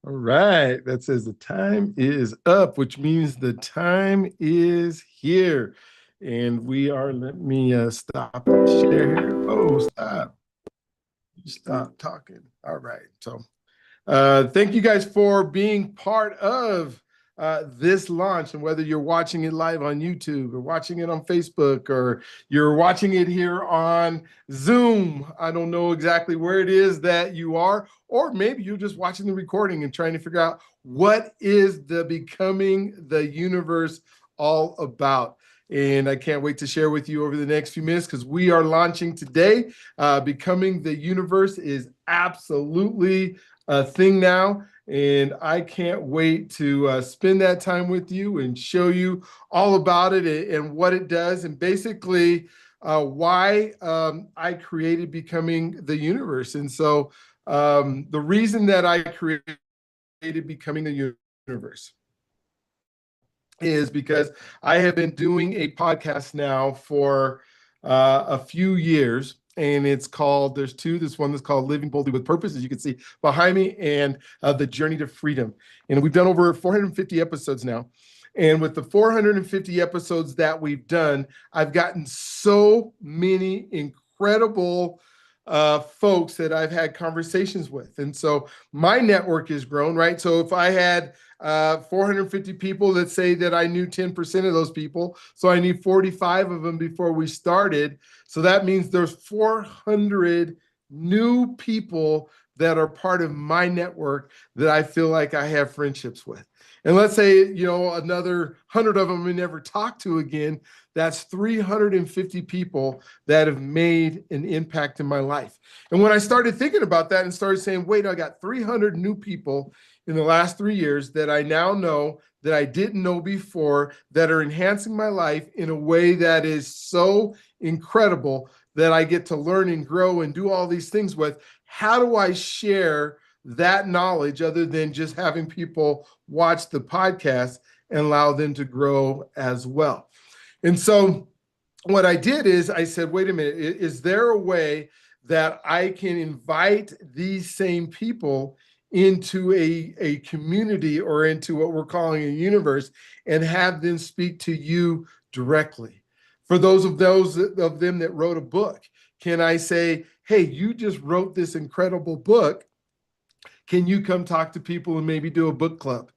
All right, that says the time is up, which means the time is here. And we are, let me stop the share here. Oh, stop. Stop talking. All right. So thank you guys for being part of this launch. And whether you're watching it live on YouTube or watching it on Facebook or you're watching it here on Zoom, I don't know exactly where it is that you are, or maybe you're just watching the recording and trying to figure out what is the Becoming the Universe all about. And I can't wait to share with you over the next few minutes because we are launching today. Becoming the Universe is absolutely a thing now. And I can't wait to spend that time with you and show you all about it and what it does. And basically why I created Becoming the Universe. And so the reason that I created Becoming the Universe is because I have been doing a podcast now for a few years, and it's called, there's two, this one that's called Living Boldly with Purpose, as you can see behind me, and The Journey to Freedom. And we've done over 450 episodes now. And with the 450 episodes that we've done, I've gotten so many incredible folks that I've had conversations with. And so my network has grown, right? So if I had 450 people that say that I knew 10% of those people, so I need 45 of them before we started. So that means there's 400 new people that are part of my network that I feel like I have friendships with. And let's say, another 100 of them we never talk to again. That's 350 people that have made an impact in my life. And when I started thinking about that and started saying, wait, I got 300 new people in the last 3 years that I now know that I didn't know before, that are enhancing my life in a way that is so incredible that I get to learn and grow and do all these things with. How do I share that knowledge other than just having people watch the podcast and allow them to grow as well? And so what I did is I said, wait a minute, is there a way that I can invite these same people into a community or into what we're calling a universe and have them speak to you directly? For those of them that wrote a book, can I say, hey, you just wrote this incredible book. Can you come talk to people and maybe do a book club?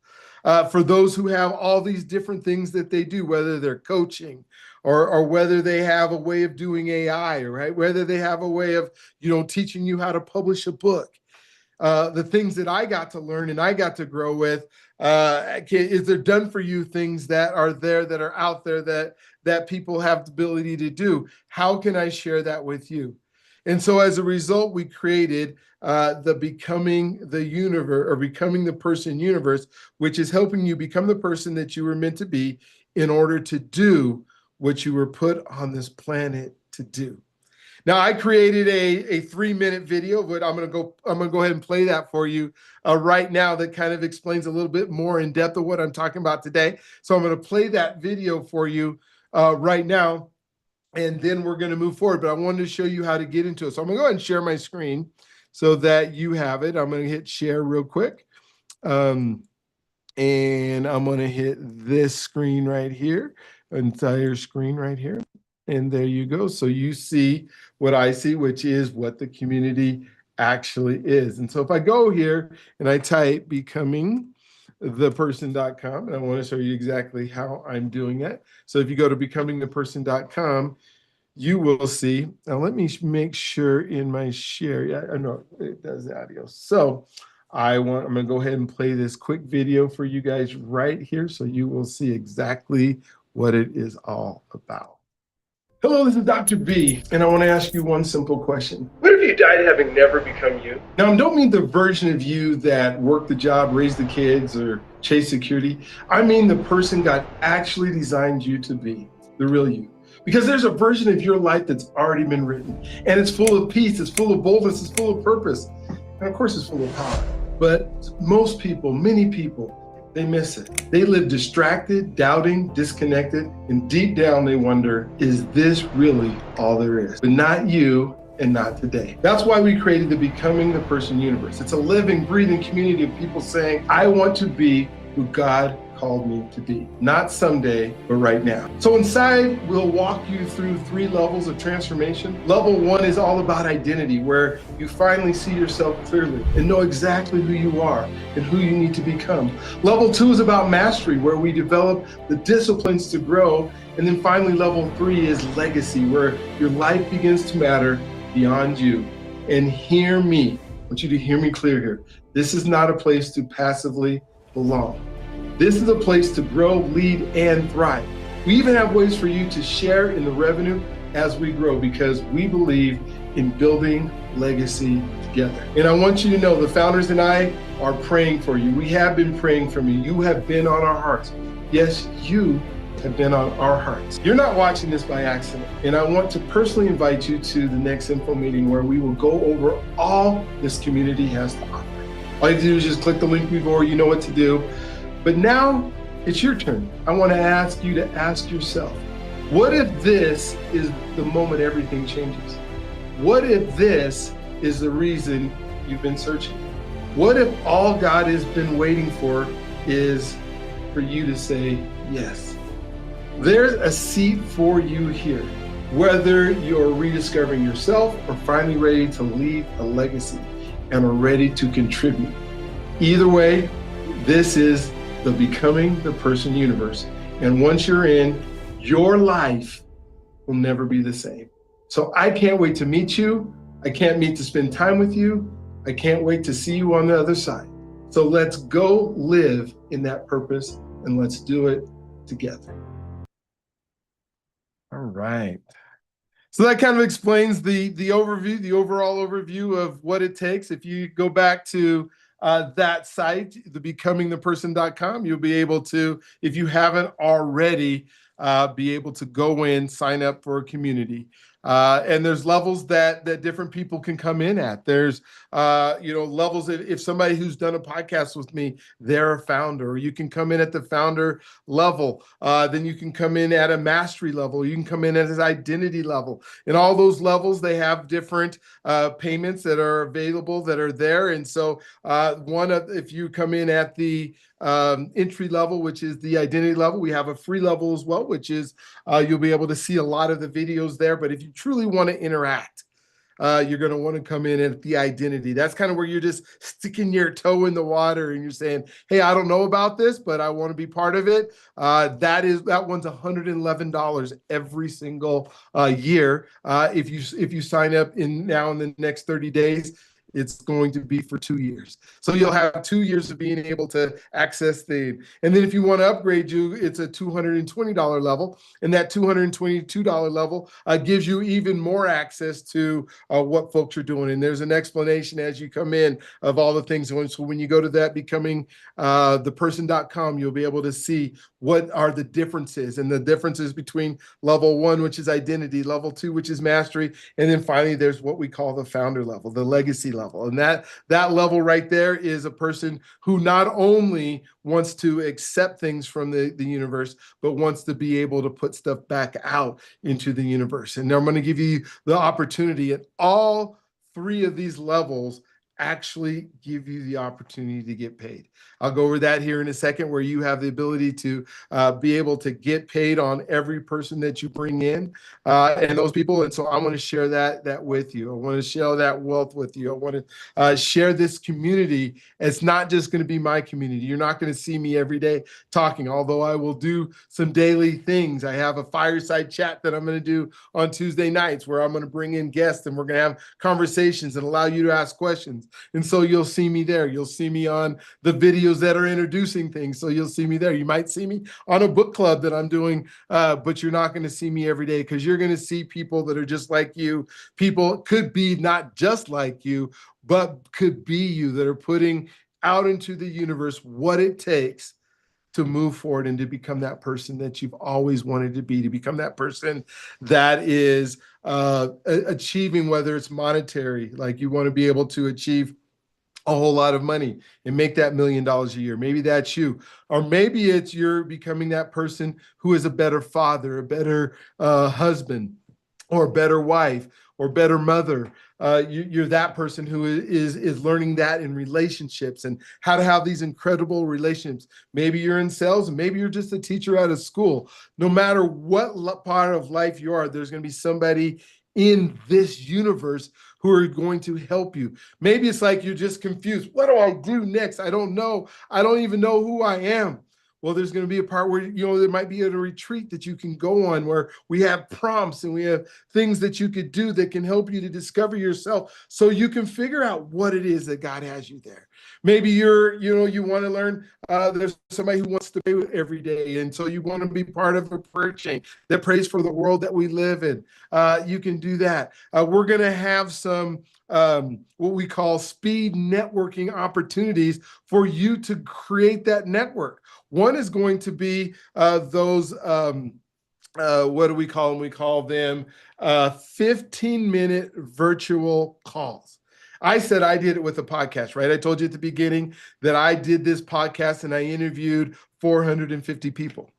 For those who have all these different things that they do, whether they're coaching or whether they have a way of doing AI, right? Whether they have a way of, teaching you how to publish a book. The things that I got to learn and I got to grow with, is there done for you things that are there, that are out there that people have the ability to do? How can I share that with you? And so as a result, we created the Becoming the Universe, or Becoming the Person Universe, which is helping you become the person that you were meant to be in order to do what you were put on this planet to do. Now, I created a 3-minute video, but I'm gonna go ahead and play that for you right now. That kind of explains a little bit more in depth of what I'm talking about today. So I'm gonna play that video for you right now, and then we're gonna move forward. But I wanted to show you how to get into it. So I'm gonna go ahead and share my screen so that you have it. I'm gonna hit share real quick. And I'm gonna hit this screen right here, entire screen right here. And there you go. So you see what I see, which is what the community actually is. And so if I go here and I type becomingtheperson.com, and I want to show you exactly how I'm doing that. So if you go to becomingtheperson.com, you will see. Now let me make sure in my share. Yeah, I know it does the audio. So I'm going to go ahead and play this quick video for you guys right here, so you will see exactly what it is all about. Hello, this is Dr. B, and I want to ask you one simple question. What if you died having never become you? Now, I don't mean the version of you that worked the job, raised the kids, or chased security. I mean the person God actually designed you to be, the real you. Because there's a version of your life that's already been written, and it's full of peace, it's full of boldness, it's full of purpose, and of course it's full of power. But most people, many people, they miss it. They live distracted, doubting, disconnected, and deep down they wonder, is this really all there is? But not you and not today. That's why we created the Becoming the Person universe. It's a living, breathing community of people saying, I want to be who God called me to be. Not someday, but right now. So inside, we'll walk you through 3 levels of transformation. Level 1 is all about identity, where you finally see yourself clearly and know exactly who you are and who you need to become. Level 2 is about mastery, where we develop the disciplines to grow. And then finally, level 3 is legacy, where your life begins to matter beyond you. And hear me. I want you to hear me clear here. This is not a place to passively belong. This is a place to grow, lead, and thrive. We even have ways for you to share in the revenue as we grow, because we believe in building legacy together. And I want you to know the founders and I are praying for you. We have been praying for you. You have been on our hearts. Yes, you have been on our hearts. You're not watching this by accident. And I want to personally invite you to the next info meeting, where we will go over all this community has to offer. All you have to do is just click the link before, you know what to do. But now it's your turn. I want to ask you to ask yourself, what if this is the moment everything changes? What if this is the reason you've been searching? What if all God has been waiting for is for you to say yes? There's a seat for you here, whether you're rediscovering yourself or finally ready to leave a legacy and are ready to contribute. Either way, this is the Becoming the Person universe. And once you're in, your life will never be the same. So I can't wait to meet you. I can't wait to spend time with you. I can't wait to see you on the other side. So let's go live in that purpose, and let's do it together. All right. So that kind of explains the overview, the overall overview of what it takes. If you go back to that site, the becomingtheperson.com, you'll be able to, if you haven't already, be able to go in, sign up for a community. And there's levels that different people can come in at. There's levels. If somebody who's done a podcast with me, they're a founder, or you can come in at the founder level. Then you can come in at a mastery level. You can come in at an identity level. And all those levels, they have different payments that are available that are there. And so if you come in at the entry level, which is the identity level, we have a free level as well, which is you'll be able to see a lot of the videos there. But if you truly want to interact, you're going to want to come in at the identity. That's kind of where you're just sticking your toe in the water and you're saying, hey, I don't know about this, but I want to be part of it. That one's $111 every single year. If you sign up in the next 30 days, it's going to be for 2 years. So you'll have 2 years of being able to access the, and then if you want to upgrade you, it's a $220 level. And that $222 level gives you even more access to what folks are doing. And there's an explanation as you come in of all the things. So when you go to that becomingtheperson.com, you'll be able to see what are the differences, and the differences between level 1, which is identity, level 2, which is mastery. And then finally, there's what we call the founder level, the legacy level. And that level right there is a person who not only wants to accept things from the universe, but wants to be able to put stuff back out into the universe. And I'm going to give you the opportunity at all 3 of these levels actually give you the opportunity to get paid. I'll go over that here in a second, where you have the ability to be able to get paid on every person that you bring in and those people. And so I want to share that with you. I want to share that wealth with you. I want to share this community. It's not just going to be my community. You're not going to see me every day talking, although I will do some daily things. I have a fireside chat that I'm going to do on Tuesday nights, where I'm going to bring in guests and we're going to have conversations and allow you to ask questions. And so you'll see me there. You'll see me on the videos that are introducing things. So you'll see me there. You might see me on a book club that I'm doing, but you're not going to see me every day, because you're going to see people that are just like you. People could be not just like you, but could be you, that are putting out into the universe what it takes to move forward and to become that person that you've always wanted to become that person that is achieving, whether it's monetary, like you want to be able to achieve a whole lot of money and make that $1 million a year. Maybe that's you. Or maybe it's you're becoming that person who is a better father, a better husband, or a better wife, or better mother. You're that person who is learning that in relationships and how to have these incredible relationships. Maybe you're in sales, and maybe you're just a teacher out of school. No matter what part of life you are, there's going to be somebody in this universe who are going to help you. Maybe it's like you're just confused. What do I do next? I don't know. I don't even know who I am. Well, there's going to be a part where, there might be a retreat that you can go on where we have prompts and we have things that you could do that can help you to discover yourself so you can figure out what it is that God has you there. Maybe you want to learn, there's somebody who wants to pray every day. And so you want to be part of a prayer chain that prays for the world that we live in. You can do that. We're going to have some what we call speed networking opportunities for you to create that network. One is going to be those, what do we call them? We call them 15-minute virtual calls. I said I did it with a podcast, right? I told you at the beginning that I did this podcast and I interviewed 450 people.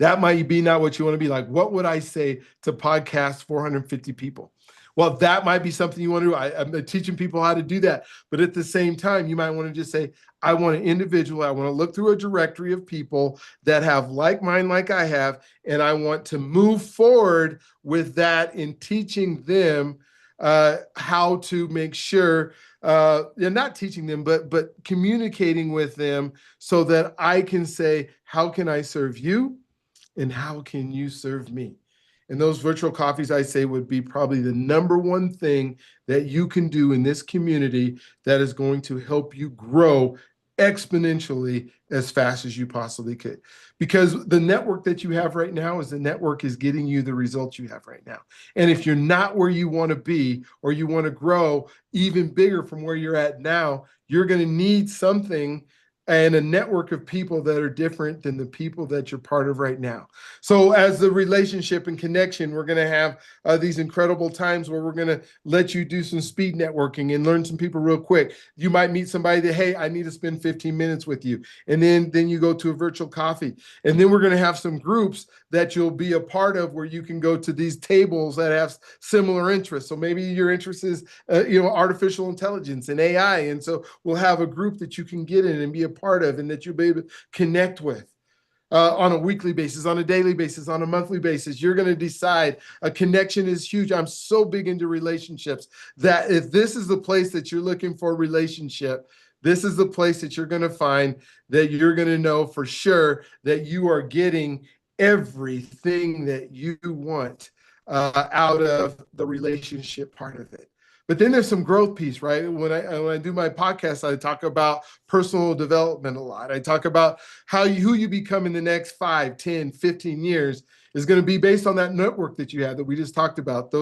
That might be not what you want to be like. What would I say to podcast 450 people? Well, that might be something you want to do. I'm teaching people how to do that. But at the same time, you might want to just say, I want an individual. I want to look through a directory of people that have like mind, like I have, and I want to move forward with that in teaching them how to make sure they're not teaching them, but communicating with them so that I can say, how can I serve you? And how can you serve me? And those virtual coffees, I say, would be probably the number one thing that you can do in this community that is going to help you grow exponentially as fast as you possibly could. Because the network that you have right now is the network is getting you the results you have right now. And if you're not where you want to be, or you want to grow even bigger from where you're at now, you're going to need something and a network of people that are different than the people that you're part of right now. So as the relationship and connection, we're going to have these incredible times where we're going to let you do some speed networking and learn some people real quick. You might meet somebody that, hey, I need to spend 15 minutes with you. And then you go to a virtual coffee. And then we're going to have some groups that you'll be a part of where you can go to these tables that have similar interests. So maybe your interest is, artificial intelligence and AI. And so we'll have a group that you can get in and be a part of and that you'll be able to connect with. On a weekly basis, on a daily basis, on a monthly basis. You're going to decide. A connection is huge. I'm so big into relationships that if this is the place that you're looking for a relationship, this is the place that you're going to find that you're going to know for sure that you are getting everything that you want out of the relationship part of it. But then there's some growth piece, right? When I do my podcast, I talk about personal development a lot. I talk about who you become in the next 5, 10, 15 years is going to be based on that network that you have that we just talked about,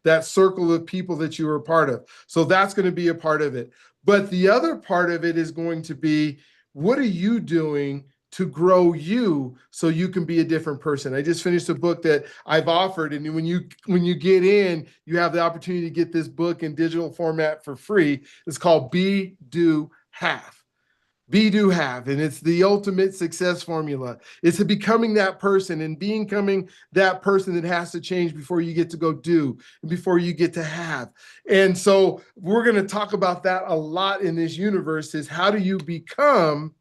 that circle of people that you were a part of. So that's going to be a part of it. But the other part of it is going to be, what are you doing to grow you so you can be a different person? I just finished a book that I've offered, and when you get in, you have the opportunity to get this book in digital format for free. It's called Be, Do, Have. Be, do, have, and it's the ultimate success formula. It's becoming that person and becoming that person that has to change before you get to go do and before you get to have. And so we're going to talk about that a lot in this universe, is how do you become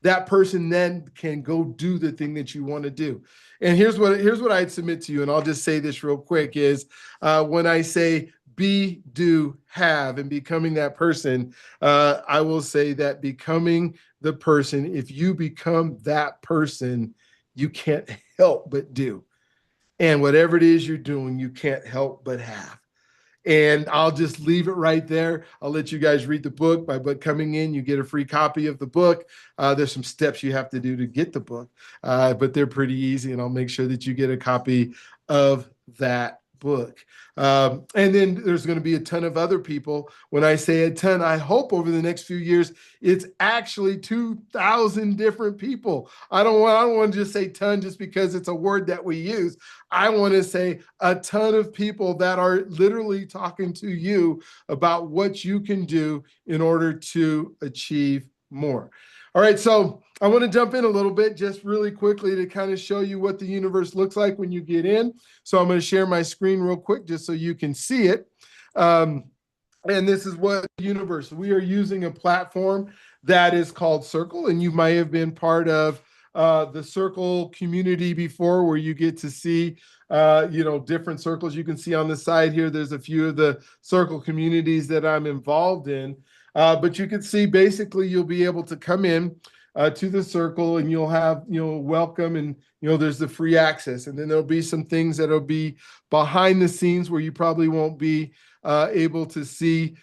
that person then can go do the thing that you want to do. And here's what I'd submit to you, and I'll just say this real quick, is when I say be, do, have, and becoming that person, I will say that becoming the person, if you become that person, you can't help but do. And whatever it is you're doing, you can't help but have. And I'll just leave it right there. I'll let you guys read the book. By book coming in, you get a free copy of the book. There's some steps you have to do to get the book, but they're pretty easy. And I'll make sure that you get a copy of that book. And then there's going to be a ton of other people. When I say a ton, I hope over the next few years, it's actually 2,000 different people. I don't want to just say ton just because it's a word that we use. I want to say a ton of people that are literally talking to you about what you can do in order to achieve more. All right, so I want to jump in a little bit just really quickly to kind of show you what the universe looks like when you get in. So I'm going to share my screen real quick just so you can see it. Um, and this is what universe. We are using a platform that is called Circle, and you might have been part of the Circle community before, where you get to see different circles. You can see on the side here, there's a few of the Circle communities that I'm involved in. But you can see basically you'll be able to come in to the Circle, and you'll have, welcome, and there's the free access, and then there'll be some things that'll be behind the scenes where you probably won't be able to see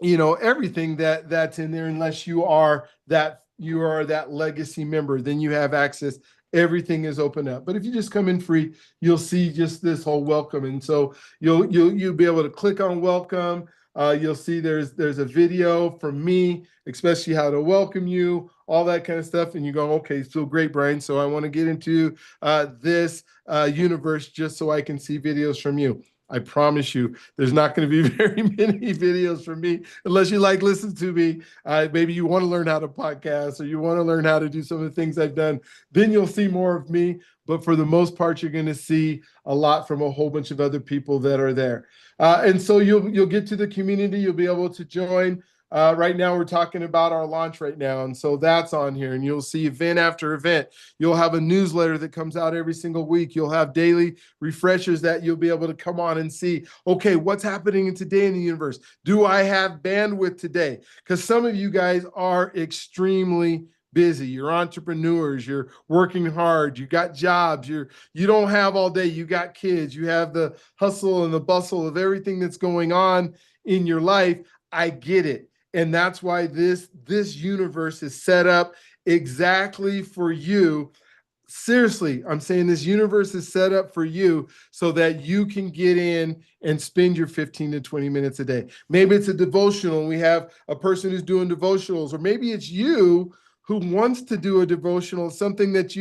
everything that's in there, unless you are that legacy member. Then you have access. Everything is open up. But if you just come in free, you'll see just this whole welcome. And so you'll be able to click on welcome. You'll see there's a video from me, especially how to welcome you, all that kind of stuff. And you go, okay, so great, Brian. So I want to get into this universe just so I can see videos from you. I promise you, there's not going to be very many videos from me unless you like listen to me. Maybe you want to learn how to podcast, or you want to learn how to do some of the things I've done. Then you'll see more of me. But for the most part, you're going to see a lot from a whole bunch of other people that are there. And so you'll get to the community. You'll be able to join. Right now, we're talking about our launch right now. And so that's on here. And you'll see event after event. You'll have a newsletter that comes out every single week. You'll have daily refreshers that you'll be able to come on and see, okay, what's happening today in the universe? Do I have bandwidth today? Because some of you guys are extremely busy. You're entrepreneurs, you're working hard, you got jobs, you don't have all day, you got kids, you have the hustle and the bustle of everything that's going on in your life. I get it. And that's why this universe is set up exactly for you. Seriously, I'm saying this universe is set up for you so that you can get in and spend your 15 to 20 minutes a day. Maybe it's a devotional, and we have a person who's doing devotionals, or maybe it's you who wants to do a devotional, something that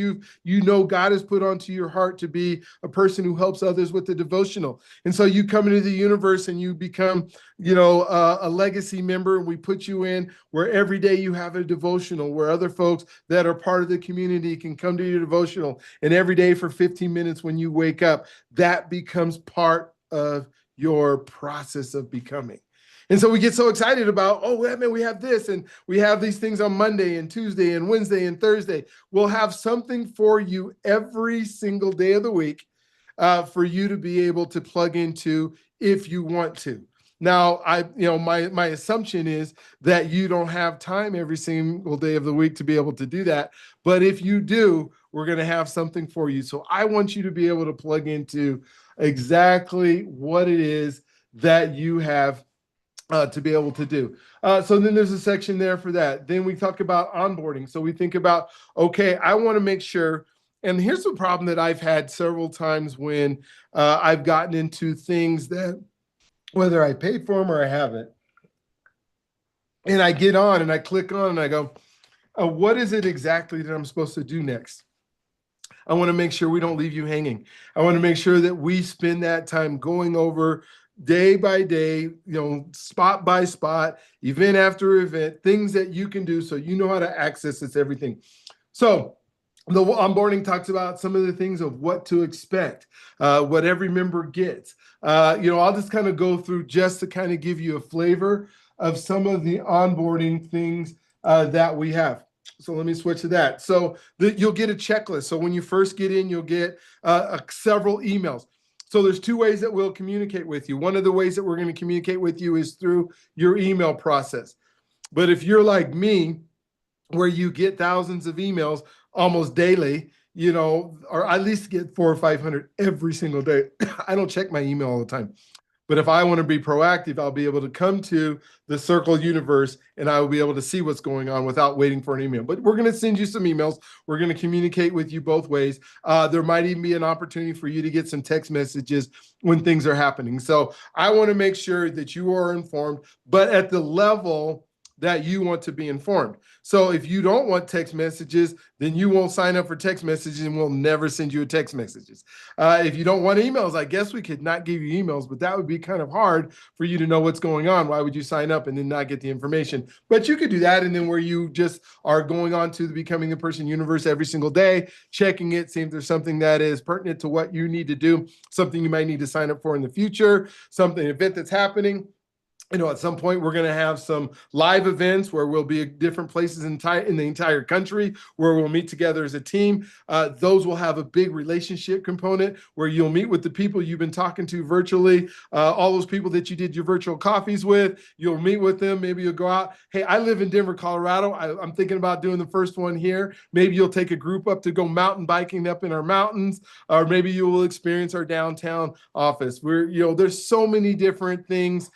God has put onto your heart to be a person who helps others with the devotional. And so you come into the universe and you become, a legacy member, and we put you in where every day you have a devotional, where other folks that are part of the community can come to your devotional. And every day for 15 minutes when you wake up, that becomes part of your process of becoming. And so we get so excited about, oh, man, we have this, and we have these things on Monday and Tuesday and Wednesday and Thursday. We'll have something for you every single day of the week for you to be able to plug into if you want to. Now, my assumption is that you don't have time every single day of the week to be able to do that. But if you do, we're going to have something for you. So I want you to be able to plug into exactly what it is that you have to be able to do. So then there's a section there for that. Then we talk about onboarding. So we think about, okay, I want to make sure, and here's the problem that I've had several times when I've gotten into things that, whether I paid for them or I haven't, and I get on and I click on and I go, what is it exactly that I'm supposed to do next? I want to make sure we don't leave you hanging. I want to make sure that we spend that time going over day by day, spot by spot, event after event, things that you can do so you know how to access this everything. So the onboarding talks about some of the things of what to expect, what every member gets. I'll just kind of go through just to kind of give you a flavor of some of the onboarding things that we have. So let me switch to that. So you'll get a checklist. So when you first get in, you'll get several emails. So there's two ways that we'll communicate with you. One of the ways that we're going to communicate with you is through your email process. But if you're like me, where you get thousands of emails almost daily, or at least get 400 or 500 every single day. I don't check my email all the time. But if I want to be proactive, I'll be able to come to the Circle universe and I will be able to see what's going on without waiting for an email. But we're going to send you some emails. We're going to communicate with you both ways. There might even be an opportunity for you to get some text messages when things are happening. So I want to make sure that you are informed, but at the level that you want to be informed. So if you don't want text messages, then you won't sign up for text messages and we'll never send you a text messages. If you don't want emails, I guess we could not give you emails, but that would be kind of hard for you to know what's going on. Why would you sign up and then not get the information? But you could do that. And then where you just are going on to the Becoming the Person universe every single day, checking it, seeing if there's something that is pertinent to what you need to do, something you might need to sign up for in the future, something, event that's happening. At some point, we're going to have some live events where we'll be at different places in the entire country where we'll meet together as a team. Those will have a big relationship component where you'll meet with the people you've been talking to virtually, all those people that you did your virtual coffees with. You'll meet with them. Maybe you'll go out. Hey, I live in Denver, Colorado. I'm thinking about doing the first one here. Maybe you'll take a group up to go mountain biking up in our mountains, or maybe you will experience our downtown office. There's so many different things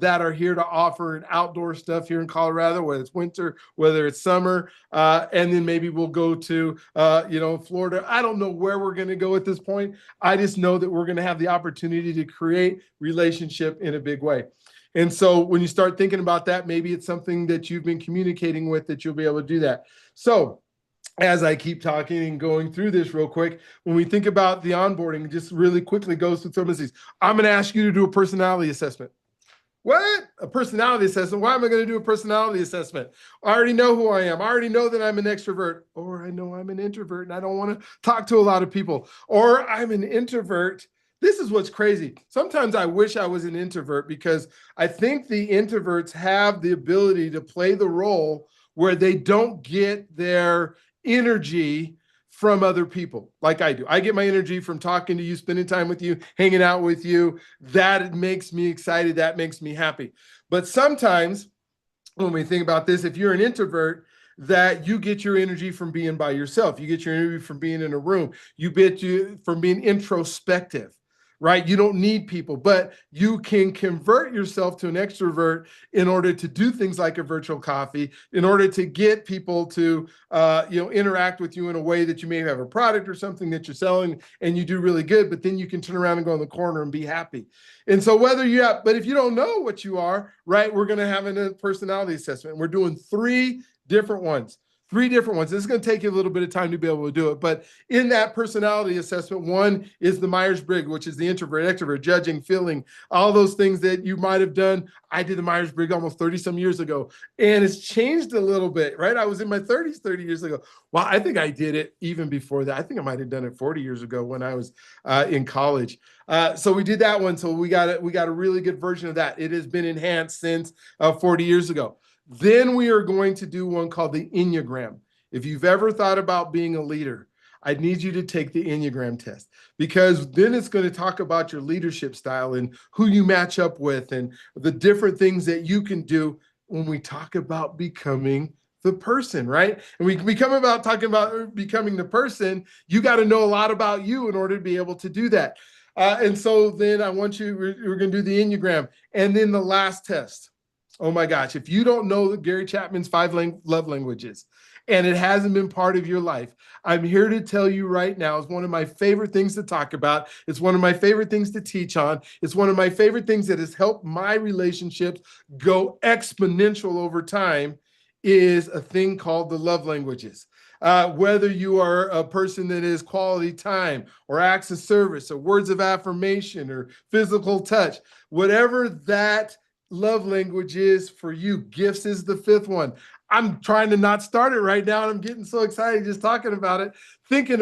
that are here to offer outdoor stuff here in Colorado, whether it's winter, whether it's summer, and then maybe we'll go to, Florida. I don't know where we're going to go at this point. I just know that we're going to have the opportunity to create relationship in a big way. And so when you start thinking about that, maybe it's something that you've been communicating with that you'll be able to do that. So as I keep talking and going through this real quick, when we think about the onboarding, just really quickly goes through some of these. I'm going to ask you to do a personality assessment. What? A personality assessment? Why am I going to do a personality assessment? I already know who I am. I already know that I'm an extrovert, or I know I'm an introvert and I don't want to talk to a lot of people, or I'm an introvert. This is what's crazy. Sometimes I wish I was an introvert because I think the introverts have the ability to play the role where they don't get their energy from other people like I do. I get my energy from talking to you, spending time with you, hanging out with you. That makes me excited. That makes me happy. But sometimes when we think about this, if you're an introvert, that you get your energy from being by yourself. You get your energy from being in a room. You get you from being introspective, right? You don't need people, but you can convert yourself to an extrovert in order to do things like a virtual coffee, in order to get people to, interact with you in a way that you may have a product or something that you're selling and you do really good, but then you can turn around and go in the corner and be happy. And so but if you don't know what you are, right, we're going to have a personality assessment. We're doing three different ones. This is going to take you a little bit of time to be able to do it. But in that personality assessment, one is the Myers-Briggs, which is the introvert, extrovert, judging, feeling, all those things that you might have done. I did the Myers-Briggs almost 30 some years ago, and it's changed a little bit, right? I was in my 30s 30 years ago. Well, I think I did it even before that. I think I might have done it 40 years ago when I was in college. So we did that one. So we got a really good version of that. It has been enhanced since 40 years ago. Then we are going to do one called the Enneagram. If you've ever thought about being a leader, I need you to take the Enneagram test, because then it's going to talk about your leadership style and who you match up with and the different things that you can do when we talk about becoming the person, right? And we talking about becoming the person, you got to know a lot about you in order to be able to do that. And so then we're going to do the Enneagram. And then the last test. Oh my gosh, if you don't know Gary Chapman's 5 love languages and it hasn't been part of your life, I'm here to tell you right now, it's one of my favorite things to talk about. It's one of my favorite things to teach on. It's one of my favorite things that has helped my relationships go exponential over time, is a thing called the love languages. Whether you are a person that is quality time or acts of service or words of affirmation or physical touch, whatever that love language is for you. Gifts is the 5th one. I'm trying to not start it right now, and I'm getting so excited just talking about it, talking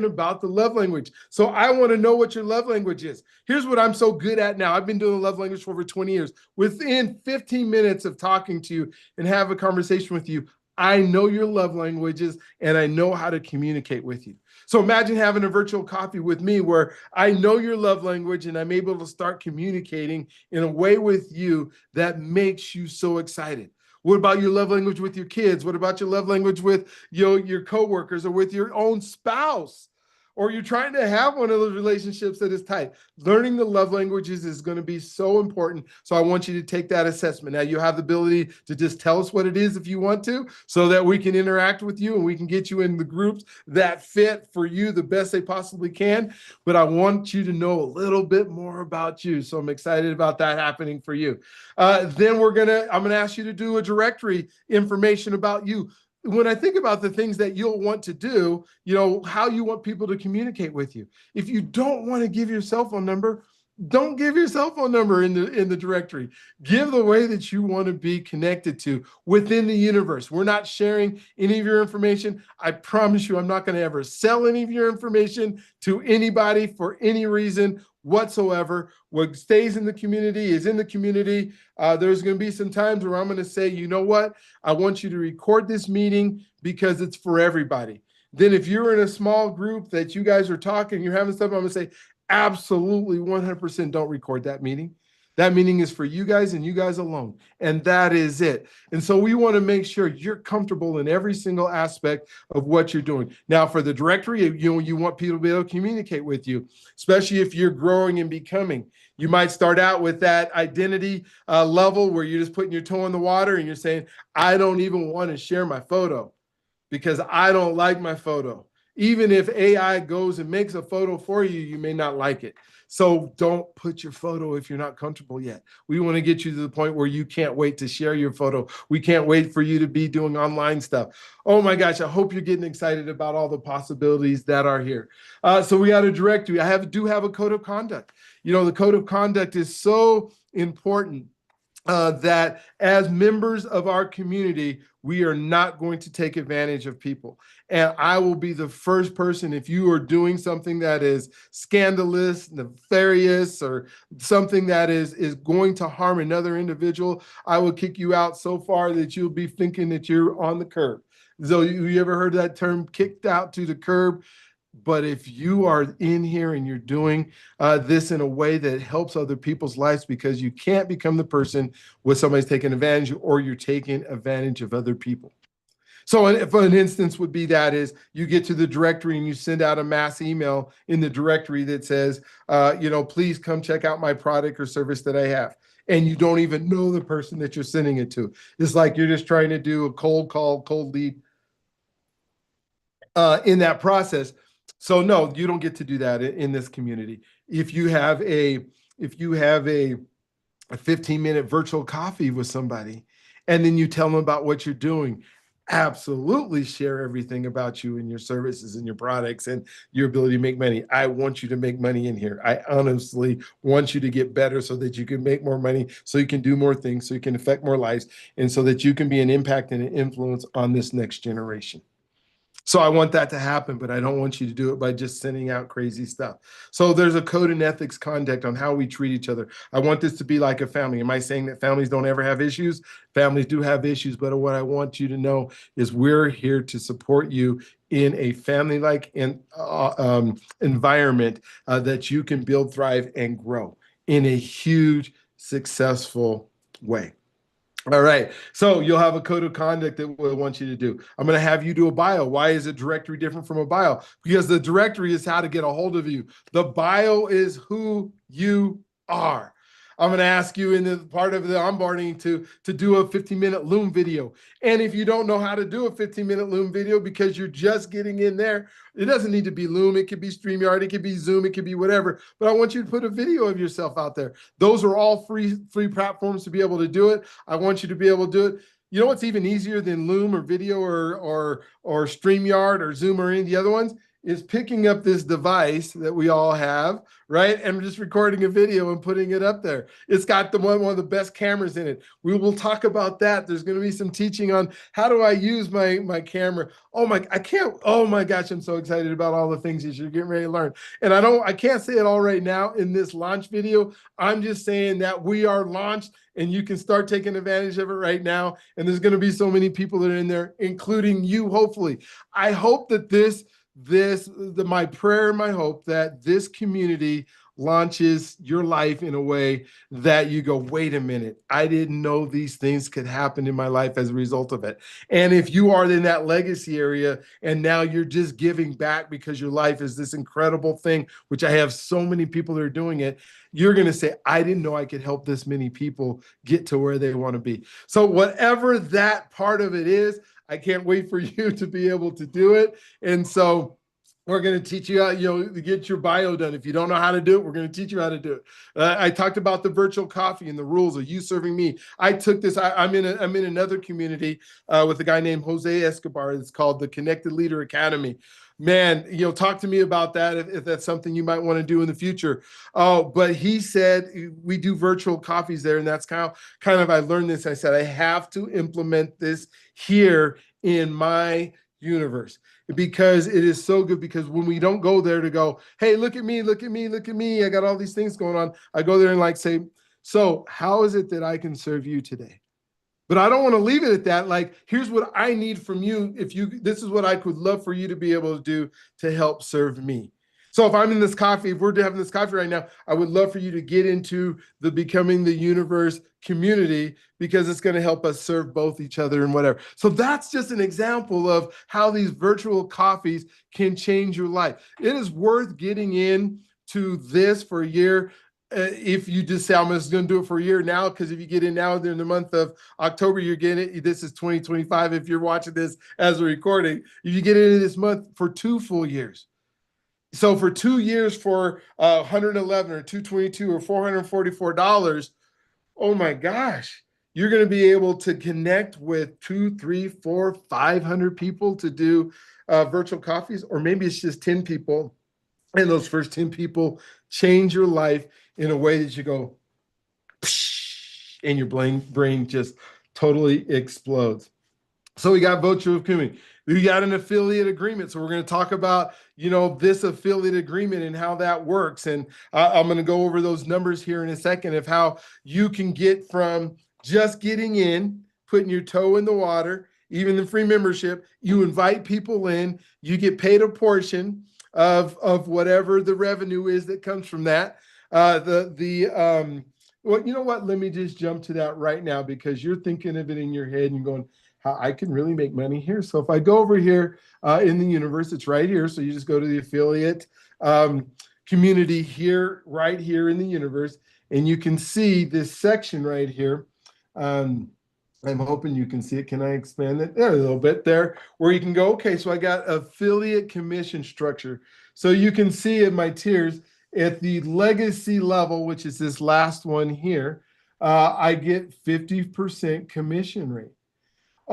about the love language. So I want to know what your love language is. Here's what I'm so good at now. I've been doing love language for over 20 years. Within 15 minutes of talking to you and have a conversation with you, I know your love languages and I know how to communicate with you. So imagine having a virtual coffee with me where I know your love language and I'm able to start communicating in a way with you that makes you so excited. What about your love language with your kids? What about your love language with your coworkers or with your own spouse or you're trying to have one of those relationships that is tight. Learning the love languages is going to be so important. So I want you to take that assessment. Now you have the ability to just tell us what it is if you want to, so that we can interact with you and we can get you in the groups that fit for you the best they possibly can. But I want you to know a little bit more about you. So I'm excited about that happening for you. Then I'm gonna ask you to do a directory information about you. When I think about the things that you'll want to do, how you want people to communicate with you. If you don't want to give your cell phone number, don't give your cell phone number in the directory. Give the way that you want to be connected to within the universe. We're not sharing any of your information. I promise you, I'm not going to ever sell any of your information to anybody for any reason whatsoever. What stays in the community is in the community. There's going to be some times where I'm going to say, you know what? I want you to record this meeting because it's for everybody. Then if you're in a small group that you guys are talking, you're having stuff, I'm going to say, absolutely 100% don't record that meeting. That meeting is for you guys and you guys alone. And that is it. And so we want to make sure you're comfortable in every single aspect of what you're doing. Now, for the directory, you want people to be able to communicate with you, especially if you're growing and becoming. You might start out with that identity level where you're just putting your toe in the water and you're saying, I don't even want to share my photo because I don't like my photo. Even if AI goes and makes a photo for you, you may not like it. So don't put your photo if you're not comfortable yet. We want to get you to the point where you can't wait to share your photo. We can't wait for you to be doing online stuff. Oh my gosh, I hope you're getting excited about all the possibilities that are here. So we got a directory. I do have a code of conduct. The code of conduct is so important. That as members of our community, we are not going to take advantage of people. And I will be the first person, if you are doing something that is scandalous, nefarious, or something that is going to harm another individual, I will kick you out so far that you'll be thinking that you're on the curb. So you ever heard that term, kicked out to the curb? But if you are in here and you're doing this in a way that helps other people's lives, because you can't become the person where somebody's taking advantage or you're taking advantage of other people. So if an instance would be that is you get to the directory and you send out a mass email in the directory that says, please come check out my product or service that I have. And you don't even know the person that you're sending it to. It's like you're just trying to do a cold call, cold lead in that process. So no, you don't get to do that in this community. If you have a 15-minute virtual coffee with somebody and then you tell them about what you're doing, absolutely share everything about you and your services and your products and your ability to make money. I want you to make money in here. I honestly want you to get better so that you can make more money, so you can do more things, so you can affect more lives, and so that you can be an impact and an influence on this next generation. So I want that to happen, but I don't want you to do it by just sending out crazy stuff. So there's a code and ethics conduct on how we treat each other. I want this to be like a family. Am I saying that families don't ever have issues? Families do have issues, but what I want you to know is we're here to support you in a family-like environment that you can build, thrive, and grow in a huge, successful way. All right. So you'll have a code of conduct that we'll want you to do. I'm going to have you do a bio. Why is a directory different from a bio? Because the directory is how to get a hold of you. The bio is who you are. I'm going to ask you in the part of the onboarding to do a 15-minute Loom video. And if you don't know how to do a 15-minute Loom video because you're just getting in there, it doesn't need to be Loom. It could be StreamYard. It could be Zoom. It could be whatever. But I want you to put a video of yourself out there. Those are all free platforms to be able to do it. I want you to be able to do it. You know what's even easier than Loom or video or StreamYard or Zoom or any of the other ones? Is picking up this device that we all have, right? And just recording a video and putting it up there. It's got one of the best cameras in it. We will talk about that. There's going to be some teaching on how do I use my camera. Oh my gosh, I'm so excited about all the things that you're getting ready to learn. And I can't say it all right now in this launch video. I'm just saying that we are launched and you can start taking advantage of it right now. And there's going to be so many people that are in there, including you, hopefully. I hope that my prayer and my hope that this community launches your life in a way that you go, wait a minute, I didn't know these things could happen in my life as a result of it. And if you are in that legacy area and now you're just giving back because your life is this incredible thing, which I have so many people that are doing it, you're going to say, I didn't know I could help this many people get to where they want to be. So whatever that part of it is, I can't wait for you to be able to do it. And so we're going to teach you how, to get your bio done. If you don't know how to do it, we're going to teach you how to do it. I talked about the virtual coffee and the rules of you serving me. I took this. I'm in another community with a guy named Jose Escobar. It's called the Connected Leader Academy. Man, talk to me about that if that's something you might want to do in the future. But he said we do virtual coffees there, and that's kind of I learned this. I said I have to implement this here in my universe because it is so good. Because when we don't go there to go, hey, look at me, look at me, look at me, I got all these things going on. I go there and say, so how is it that I can serve you today? But I don't want to leave it at that. Like, here's what I need from you. This is what I would love for you to be able to do to help serve me. So if I'm in this coffee, if we're having this coffee right now, I would love for you to get into the Becoming the Universe community because it's going to help us serve both each other and whatever. So that's just an example of how these virtual coffees can change your life. It is worth getting in to this for a year. If you just say, I'm just going to do it for a year now, because if you get in now in the month of October, you're getting it. This is 2025. If you're watching this as a recording, if you get into this month for 2 full years. So for 2 years for 111 or 222 or $444, oh my gosh, you're going to be able to connect with 2, 3, 4, 500 people to do virtual coffees, or maybe it's just 10 people. And those first 10 people change your life in a way that you go, and your brain just totally explodes. So we got virtual community. We got an affiliate agreement. So we're going to talk about, this affiliate agreement and how that works. And I'm going to go over those numbers here in a second of how you can get from just getting in, putting your toe in the water, even the free membership. You invite people in, you get paid a portion of whatever the revenue is that comes from that. Well, you know what? Let me just jump to that right now because you're thinking of it in your head and you're going, how I can really make money here. So if I go over here in the universe, it's right here. So you just go to the affiliate community here, right here in the universe, and you can see this section right here. I'm hoping you can see it. Can I expand it? There, a little bit there, where you can go, okay, so I got affiliate commission structure. So you can see in my tiers at the legacy level, which is this last one here, I get 50% commission rate.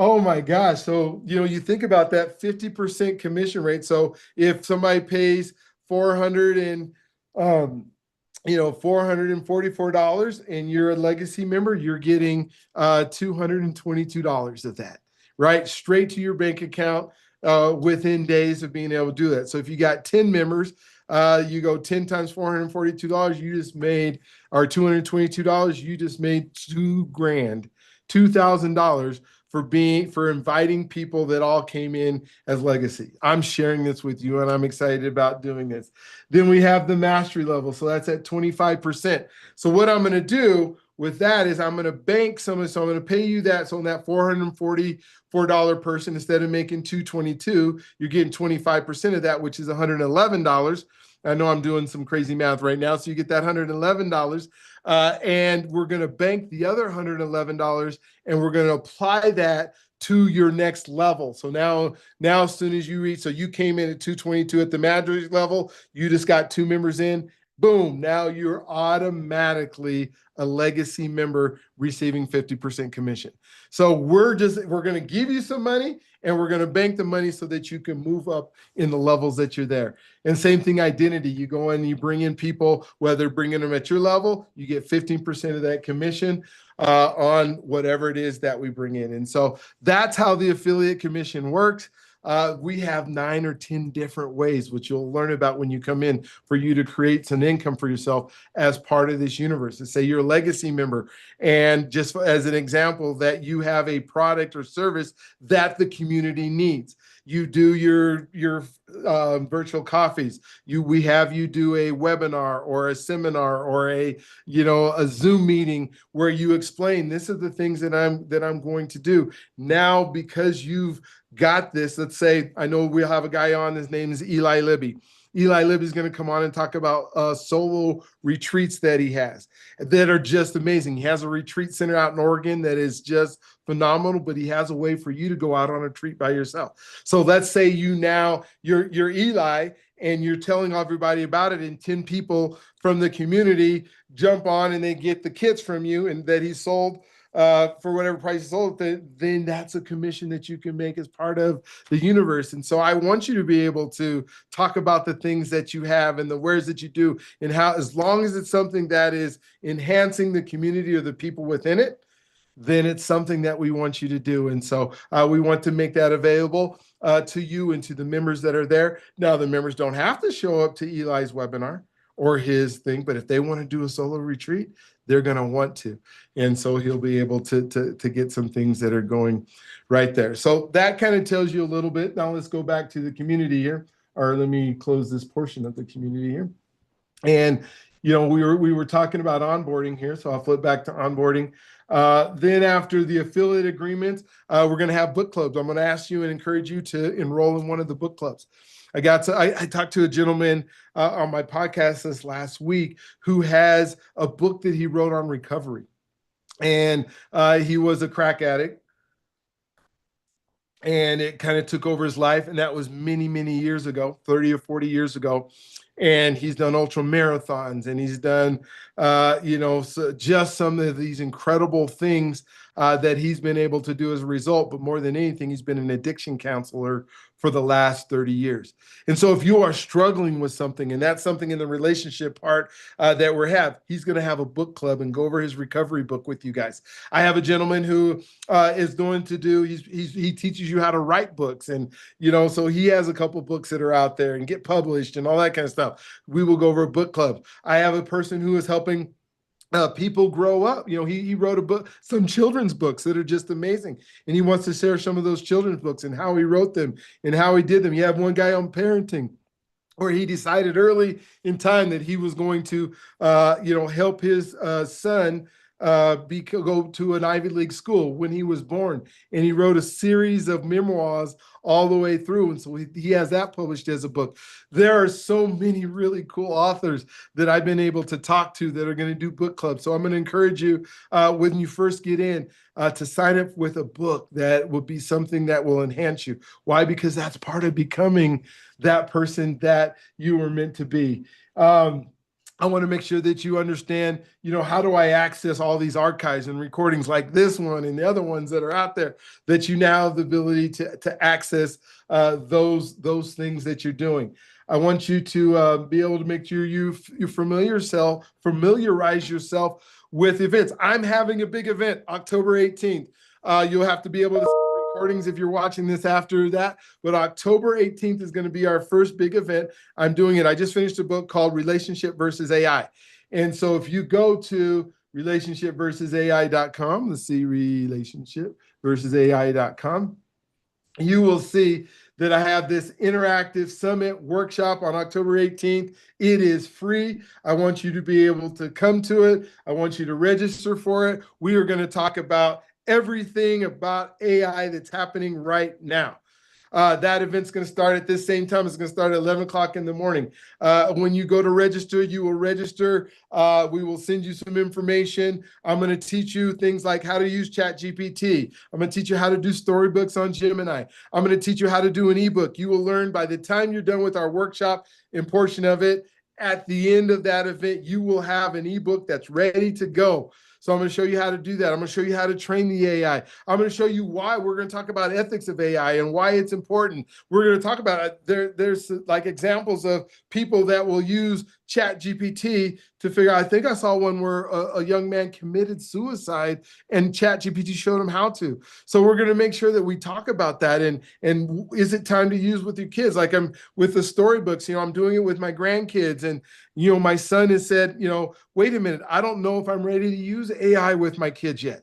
Oh my gosh. So, you think about that 50% commission rate. So if somebody pays 400 and, $444 and you're a legacy member, you're getting $222 of that, right? Straight to your bank account within days of being able to do that. So if you got 10 members, you go 10 times $442, you just made, or $222, you just made $2,000 for inviting people that all came in as legacy. I'm sharing this with you and I'm excited about doing this. Then we have the mastery level. So that's at 25%. So what I'm going to do with that is I'm going to bank some of it. So I'm going to pay you that. So on that $444 person, instead of making $222, you're getting 25% of that, which is $111. I know I'm doing some crazy math right now. So you get that $111. And we're going to bank the other $111 and we're going to apply that to your next level. So now as soon as you reach, so you came in at 222 at the mastery level, you just got 2 members in, boom, now you're automatically a legacy member receiving 50% commission. So we're going to give you some money and we're going to bank the money so that you can move up in the levels that you're there. And same thing, identity. You go in and you bring in people, whether bringing them at your level, you get 15% of that commission on whatever it is that we bring in. And so that's how the affiliate commission works. We have 9 or 10 different ways, which you'll learn about when you come in, for you to create some income for yourself as part of this universe. And say you're a legacy member, and just as an example, that you have a product or service that the community needs. You do your virtual coffees. We have you do a webinar or a seminar or a Zoom meeting where you explain this is the things that I'm going to do. Now, because you've got this, let's say I know we'll have a guy on, his name is Eli Libby. Eli Libby is going to come on and talk about solo retreats that he has that are just amazing. He has a retreat center out in Oregon that is just phenomenal, but he has a way for you to go out on a retreat by yourself. So let's say you're Eli and you're telling everybody about it, and 10 people from the community jump on and they get the kits from you and that he sold for whatever price he sold, then that's a commission that you can make as part of the universe. And so I want you to be able to talk about the things that you have and the wares that you do, and how, as long as it's something that is enhancing the community or the people within it, then it's something that we want you to do. And so we want to make that available to you and to the members that are there. Now, the members don't have to show up to Eli's webinar or his thing, but if they want to do a solo retreat, they're going to want to. And so he'll be able to get some things that are going right there. So that kind of tells you a little bit. Now let's go back to the community here, or let me close this portion of the community here. And we were talking about onboarding here, so I'll flip back to onboarding. Then after the affiliate agreements, we're going to have book clubs. I'm going to ask you and encourage you to enroll in one of the book clubs. I talked to a gentleman on my podcast this last week who has a book that he wrote on recovery, and he was a crack addict. And it kind of took over his life. And that was many, many years ago, 30 or 40 years ago. And he's done ultra marathons, and he's done, so just some of these incredible things that he's been able to do as a result. But more than anything, he's been an addiction counselor for the last 30 years. And so if you are struggling with something, and that's something in the relationship part that we have, he's going to have a book club and go over his recovery book with you guys. I have a gentleman who is going to do, he teaches you how to write books. And, so he has a couple books that are out there and get published and all that kind of stuff. We will go over a book club. I have a person who is helping people grow up. He wrote a book, some children's books that are just amazing. And he wants to share some of those children's books and how he wrote them and how he did them. You have one guy on parenting, where he decided early in time that he was going to, help his son go to an Ivy League school when he was born. And he wrote a series of memoirs all the way through. And so he has that published as a book. There are so many really cool authors that I've been able to talk to that are going to do book clubs. So I'm going to encourage you when you first get in to sign up with a book that will be something that will enhance you. Why? Because that's part of becoming that person that you were meant to be. I want to make sure that you understand, how do I access all these archives and recordings like this one and the other ones that are out there, that you now have the ability to access those things that you're doing. I want you to be able to make sure you familiarize yourself with events. I'm having a big event October 18th. You'll have to be able to see recordings if you're watching this after that, but October 18th is going to be our first big event. I'm doing it. I just finished a book called Relationship versus AI. And so if you go to relationshipversusai.com, let's see, relationshipversusai.com, you will see that I have this interactive summit workshop on October 18th. It is free. I want you to be able to come to it. I want you to register for it. We are going to talk about everything about AI that's happening right now. That event's going to start at this same time. It's going to start at 11 o'clock in the morning. When you go to register, you will register. We will send you some information. I'm going to teach you things like how to use ChatGPT. I'm going to teach you how to do storybooks on Gemini. I'm going to teach you how to do an ebook. You will learn by the time you're done with our workshop and portion of it. At the end of that event, you will have an ebook that's ready to go. So I'm going to show you how to do that. I'm going to show you how to train the AI. I'm going to show you why. We're going to talk about ethics of AI and why it's important. We're going to talk about it. There's like examples of people that will use ChatGPT to figure out. I think I saw one where a young man committed suicide and ChatGPT showed him how to. So we're going to make sure that we talk about that. And is it time to use with your kids? Like I'm with the storybooks, I'm doing it with my grandkids. And, my son has said, wait a minute, I don't know if I'm ready to use AI with my kids yet.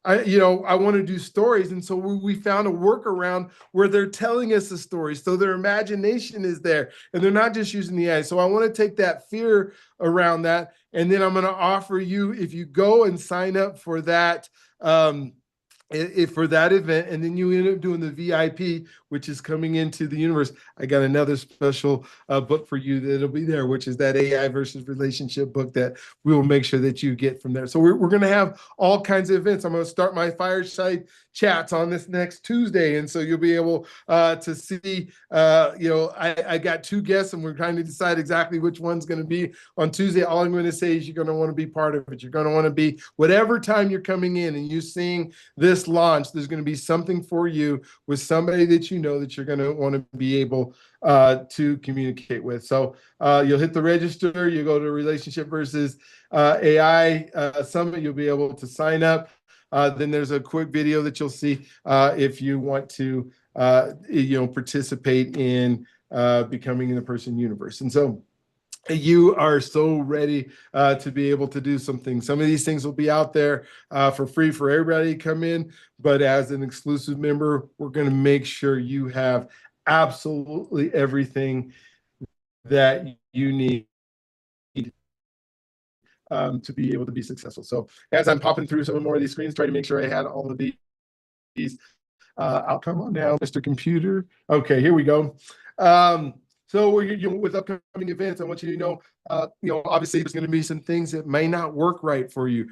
I want to do stories. And so we found a workaround where they're telling us the story. So their imagination is there and they're not just using the AI. So I want to take that fear around that. And then I'm going to offer you, if you go and sign up for that, for that event, and then you end up doing the VIP, which is coming into the universe. I got another special book for you that'll be there, which is that AI versus relationship book that we will make sure that you get from there. So we're going to have all kinds of events. I'm going to start my fireside chats on this next Tuesday, and so you'll be able to see. I got two guests, and we're trying to decide exactly which one's going to be on Tuesday. All I'm going to say is you're going to want to be part of it. You're going to want to be whatever time you're coming in and you're seeing this launch. There's going to be something for you with somebody that you know that you're going to want to be able to communicate with. So you'll hit the register. You go to Relationship versus AI Summit. You'll be able to sign up. Then there's a quick video that you'll see if you want to participate in becoming in the person universe. And so you are so ready to be able to do something. Some of these things will be out there for free for everybody to come in, but as an exclusive member, we're going to make sure you have absolutely everything that you need to be able to be successful. So as I'm popping through some more of these screens, trying to make sure I had all of these I'll come on now, Mr. Computer. Okay, here we go. So with upcoming events, I want you to know, obviously there's going to be some things that may not work right for you.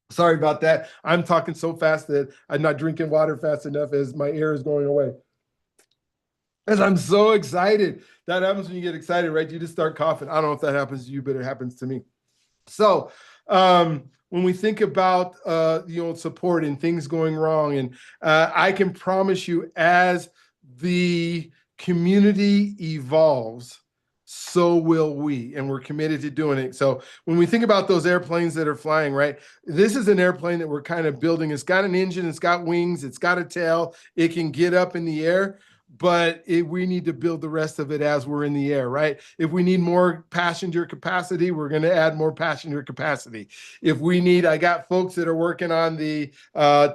Sorry about that. I'm talking so fast that I'm not drinking water fast enough as my air is going away. As I'm so excited. That happens when you get excited, right? You just start coughing. I don't know if that happens to you, but it happens to me. So when we think about support and things going wrong, and I can promise you, as the community evolves, so will we, and we're committed to doing it. So when we think about those airplanes that are flying, right, this is an airplane that we're kind of building. It's got an engine, it's got wings, it's got a tail, it can get up in the air. But we need to build the rest of it as we're in the air, right? If we need more passenger capacity, we're going to add more passenger capacity. If we need, I got folks that are working on the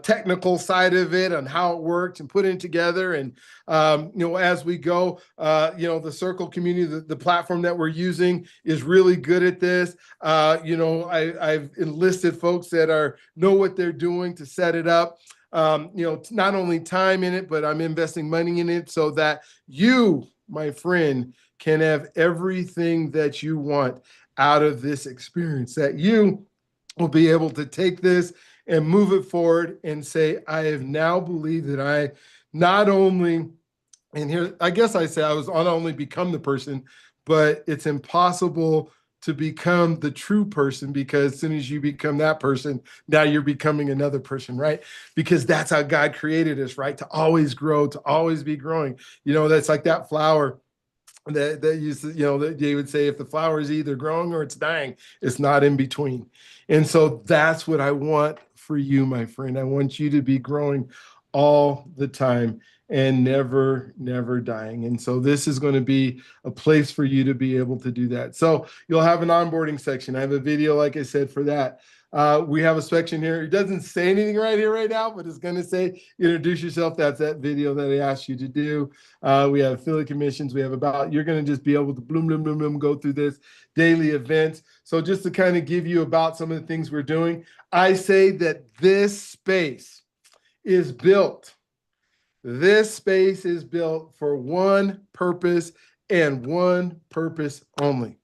technical side of it, on how it works and putting it together. And, as we go, the Circle community, the platform that we're using is really good at this. I've enlisted folks that know what they're doing to set it up. Not only time in it, but I'm investing money in it so that you, my friend, can have everything that you want out of this experience, that you will be able to take this and move it forward and say, I have now believed that I not only, and here, I guess I say I was not only become the person, but it's impossible to become the true person, because as soon as you become that person, now you're becoming another person, right? Because that's how God created us, right? To always grow, to always be growing. That's like that flower that that they would say, if the flower is either growing or it's dying, it's not in between. And so that's what I want for you, my friend. I want you to be growing all the time and never dying. And so this is going to be a place for you to be able to do that. So you'll have an onboarding section. I have a video, like I said, for that. We have a section here. It doesn't say anything right here right now, but it's going to say introduce yourself. That's that video that I asked you to do. We have affiliate commissions. We have you're going to just be able to bloom, go through this daily events. So just to kind of give you about some of the things we're doing, I say that this space is built. This space is built for one purpose and one purpose only.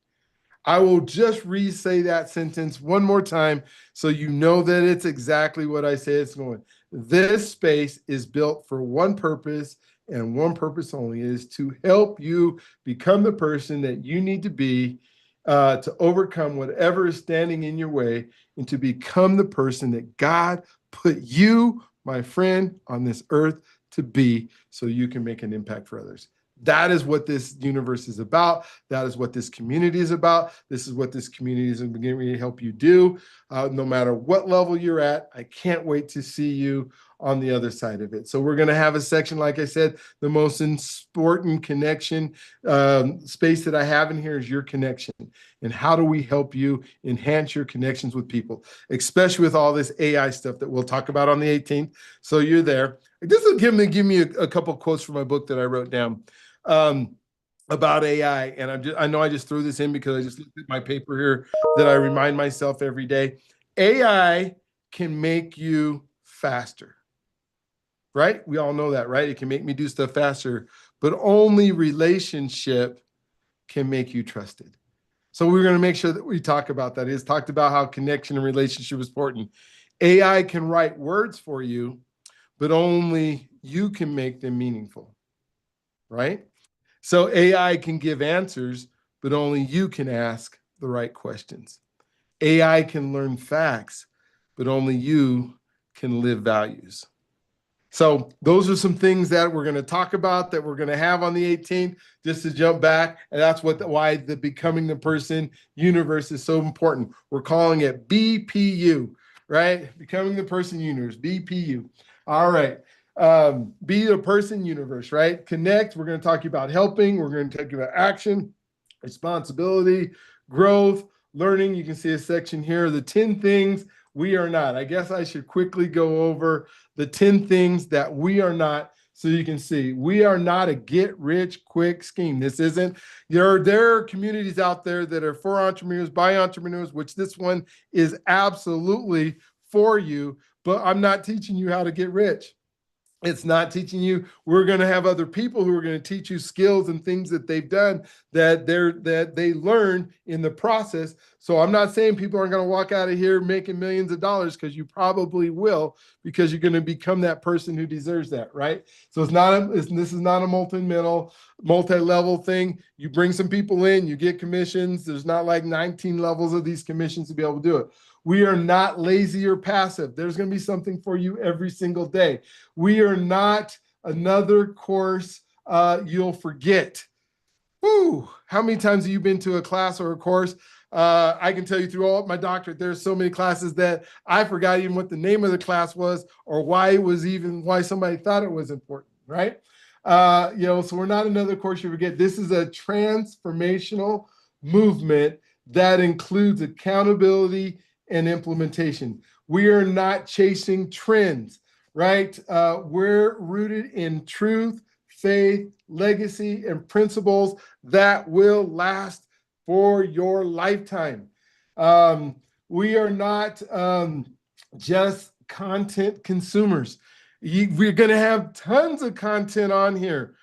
I will just re-say that sentence one more time so you know that it's exactly what I say it's going. This space is built for one purpose and one purpose only, is to help you become the person that you need to be to overcome whatever is standing in your way and to become the person that God put you, my friend, on this earth to be, so you can make an impact for others. That is what this universe is about. That is what this community is about. This is what this community is going to help you do. No matter what level you're at, I can't wait to see you on the other side of it. So we're going to have a section, like I said, the most important connection space that I have in here is your connection. And how do we help you enhance your connections with people, especially with all this AI stuff that we'll talk about on the 18th. So you're there. This will give me a couple quotes from my book that I wrote down. About AI, and I know I just threw this in because I just looked at my paper here that I remind myself every day. AI can make you faster, right? We all know that, right? It can make me do stuff faster, but only relationship can make you trusted. So we're going to make sure that we talk about that. It's talked about how connection and relationship is important. AI can write words for you, but only you can make them meaningful, right? So AI can give answers, but only you can ask the right questions. AI can learn facts, but only you can live values. So those are some things that we're going to talk about that we're going to have on the 18th, just to jump back. And that's why the Becoming the Person universe is so important. We're calling it BPU, right? Becoming the Person universe, BPU. All right. Be the person universe, right? Connect. We're going to talk about helping. We're going to talk about action, responsibility, growth, learning. You can see a section here, the 10 things we are not. I guess I should quickly go over the 10 things that we are not, so you can see we are not a get rich quick scheme. This isn't, there are communities out there that are for entrepreneurs, by entrepreneurs, which this one is absolutely for you, but I'm not teaching you how to get rich. It's not teaching you. We're going to have other people who are going to teach you skills and things that they've done that they learn in the process. So I'm not saying people aren't going to walk out of here making millions of dollars, because you probably will, because you're going to become that person who deserves that, right? So this is not a multi-level thing. You bring some people in, you get commissions. There's not like 19 levels of these commissions to be able to do it. We are not lazy or passive. There's going to be something for you every single day. We are not another course you'll forget. Woo! How many times have you been to a class or a course? I can tell you through all my doctorate, there's so many classes that I forgot even what the name of the class was, or why somebody thought it was important, right? So we're not another course you forget. This is a transformational movement that includes accountability and implementation. We are not chasing trends, right? We're rooted in truth, faith, legacy, and principles that will last for your lifetime. We are not just content consumers. We're going to have tons of content on here,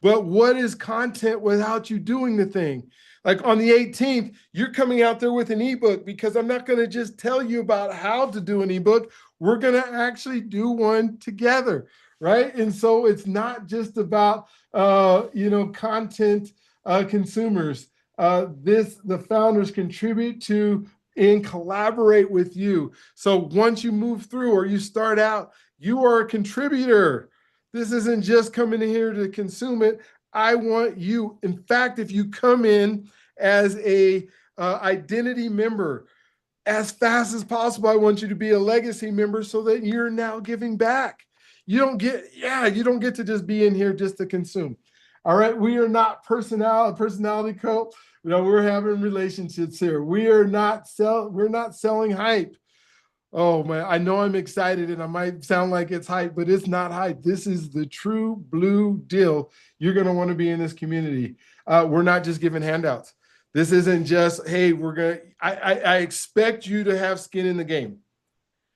but what is content without you doing the thing? Like on the 18th, you're coming out there with an ebook, because I'm not going to just tell you about how to do an ebook. We're going to actually do one together, right? And so it's not just about, content consumers. The founders contribute to and collaborate with you. So once you move through or you start out, you are a contributor. This isn't just coming in here to consume it. I want you. In fact, if you come in as a identity member, as fast as possible, I want you to be a legacy member, so that you're now giving back. You don't get to just be in here just to consume. All right, we are not personality cult. We're having relationships here. We're not selling hype. Oh man, I know I'm excited and I might sound like it's hype, but it's not hype. This is the true blue deal. You're going to want to be in this community. We're not just giving handouts. This isn't just, hey, I expect you to have skin in the game.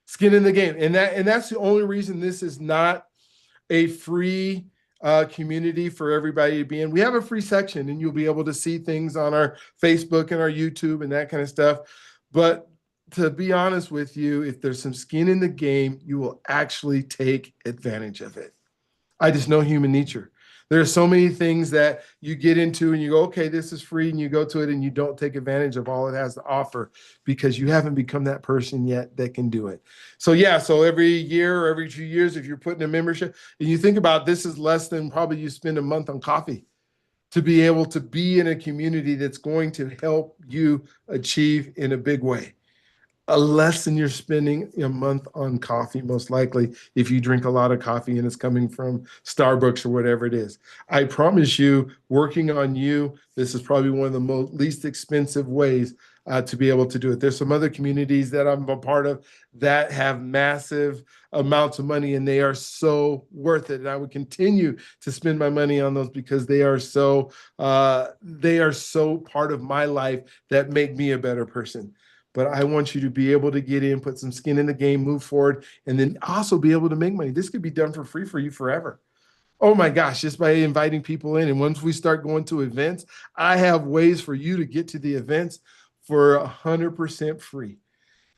Skin in the game. And that's the only reason this is not a free community for everybody to be in. We have a free section, and you'll be able to see things on our Facebook and our YouTube and that kind of stuff. But to be honest with you, if there's some skin in the game, you will actually take advantage of it. I just know human nature. There are so many things that you get into and you go, okay, this is free, and you go to it and you don't take advantage of all it has to offer, because you haven't become that person yet that can do it. So every year or every 2 years, if you're putting a membership, and you think about, this is less than probably you spend a month on coffee to be able to be in a community that's going to help you achieve in a big way. less than you're spending a month on coffee, most likely, if you drink a lot of coffee and it's coming from Starbucks or whatever it is. I promise you, working on you, this is probably one of the most least expensive ways to be able to do it. There's some other communities that I'm a part of that have massive amounts of money, and they are so worth it. And I would continue to spend my money on those because they are so part of my life that make me a better person. But I want you to be able to get in, put some skin in the game, move forward, and then also be able to make money. This could be done for free for you forever. Oh my gosh, just by inviting people in. And once we start going to events, I have ways for you to get to the events for 100% free.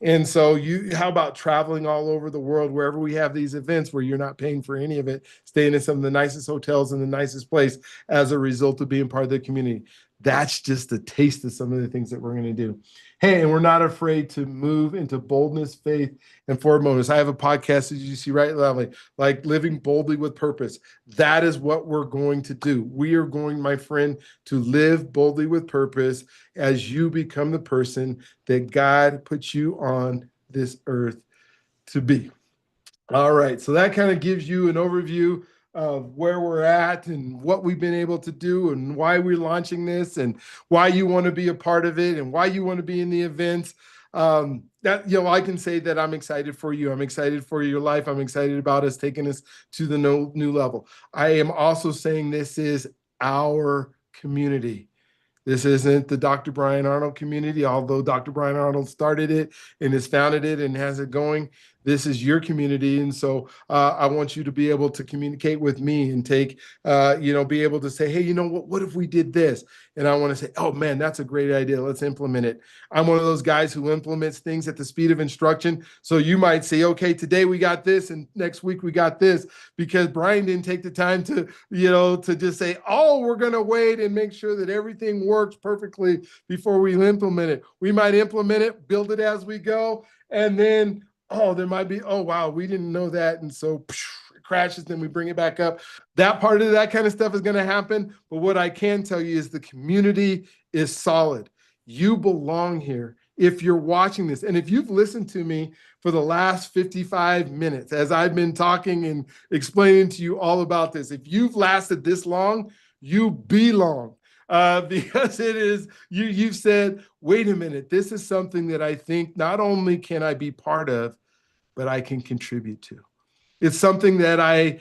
And so how about traveling all over the world, wherever we have these events where you're not paying for any of it, staying in some of the nicest hotels in the nicest place as a result of being part of the community. That's just a taste of some of the things that we're going to do. Hey, and we're not afraid to move into boldness, faith, and forward moments. I have a podcast, as you see right, lovely, like living boldly with purpose. That is what we're going to do. We are going, my friend, to live boldly with purpose as you become the person that God puts you on this earth to be. All right, so that kind of gives you an overview of where we're at and what we've been able to do and why we're launching this and why you want to be a part of it and why you want to be in the events. That I can say that I'm excited for you. I'm excited for your life. I'm excited about us taking us to the new level. I am also saying this is our community. This isn't the Dr. Brian Arnold community, although Dr. Brian Arnold started it and has founded it and has it going. This is your community. And so I want you to be able to communicate with me and be able to say, hey, you know what if we did this? And I want to say, oh man, that's a great idea. Let's implement it. I'm one of those guys who implements things at the speed of instruction. So you might say, okay, today we got this and next week we got this, because Brian didn't take the time to just say, oh, we're going to wait and make sure that everything works perfectly before we implement it. We might implement it, build it as we go, and then, oh, there might be, oh, wow, we didn't know that. And so it crashes, then we bring it back up. That part of that kind of stuff is going to happen. But what I can tell you is the community is solid. You belong here. If you're watching this, and if you've listened to me for the last 55 minutes, as I've been talking and explaining to you all about this, if you've lasted this long, you belong. Because it is, you've said, wait a minute, this is something that I think not only can I be part of, but I can contribute to. It's something that I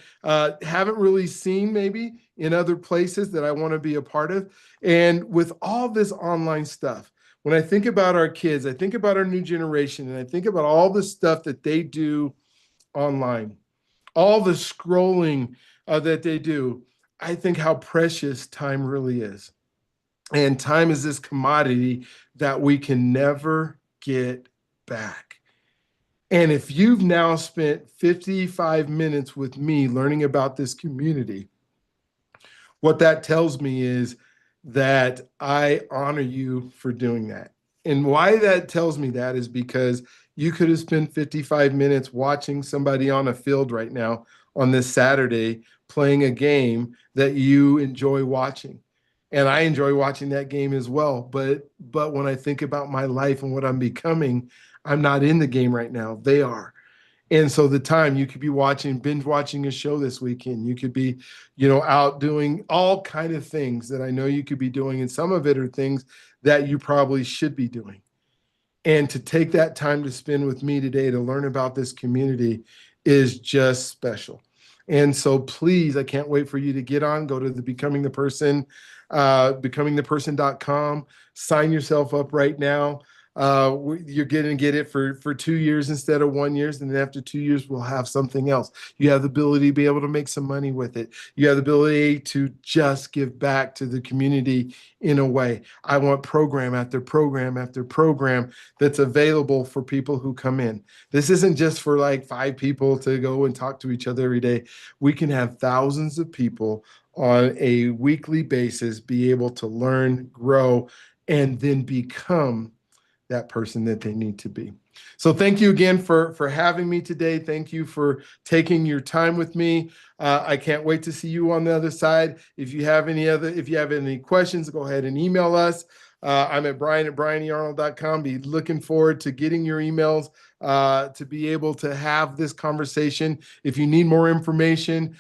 haven't really seen maybe in other places that I want to be a part of. And with all this online stuff, when I think about our kids, I think about our new generation, and I think about all the stuff that they do online, all the scrolling that they do. I think how precious time really is. And time is this commodity that we can never get back. And if you've now spent 55 minutes with me learning about this community, what that tells me is that I honor you for doing that. And why that tells me that is because you could have spent 55 minutes watching somebody on a field right now on this Saturday playing a game that you enjoy watching. And I enjoy watching that game as well. But when I think about my life and what I'm becoming, I'm not in the game right now. They are. And so the time you could be binge watching a show this weekend, you could be, out doing all kind of things that I know you could be doing. And some of it are things that you probably should be doing. And to take that time to spend with me today to learn about this community is just special. And so please, I can't wait for you to get on, go to the Becoming the Person, becomingtheperson.com, sign yourself up right now. You're going to get it for 2 years instead of 1 year. And then after 2 years, we'll have something else. You have the ability to be able to make some money with it. You have the ability to just give back to the community in a way. I want program after program after program that's available for people who come in. This isn't just for like 5 people to go and talk to each other every day. We can have thousands of people on a weekly basis be able to learn, grow, and then become that person that they need to be. So thank you again for having me today. Thank you for taking your time with me. I can't wait to see you on the other side. If you have any questions, go ahead and email us. I'm at brian@brianearnold.com. Be looking forward to getting your emails to be able to have this conversation. If you need more information,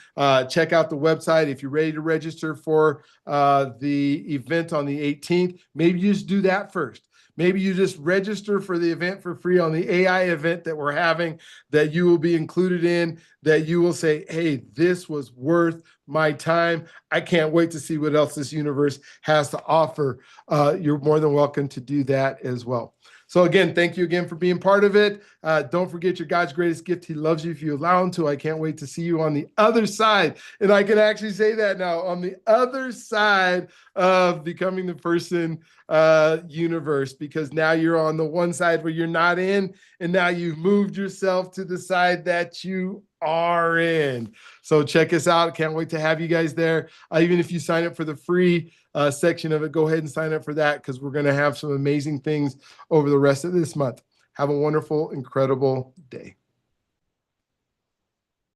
check out the website. If you're ready to register for the event on the 18th, maybe you just do that first. Maybe you just register for the event for free on the AI event that we're having, that you will be included in, that you will say, hey, this was worth my time. I can't wait to see what else this universe has to offer. You're more than welcome to do that as well. So again, thank you again for being part of it. Don't forget your God's greatest gift. He loves you if you allow him to. I can't wait to see you on the other side. And I can actually say that now, on the other side of becoming the person universe, because now you're on the one side where you're not in, and now you've moved yourself to the side that you are in. So check us out. Can't wait to have you guys there. Even if you sign up for the free section of it, go ahead and sign up for that, because we're going to have some amazing things over the rest of this month. Have a wonderful, incredible day.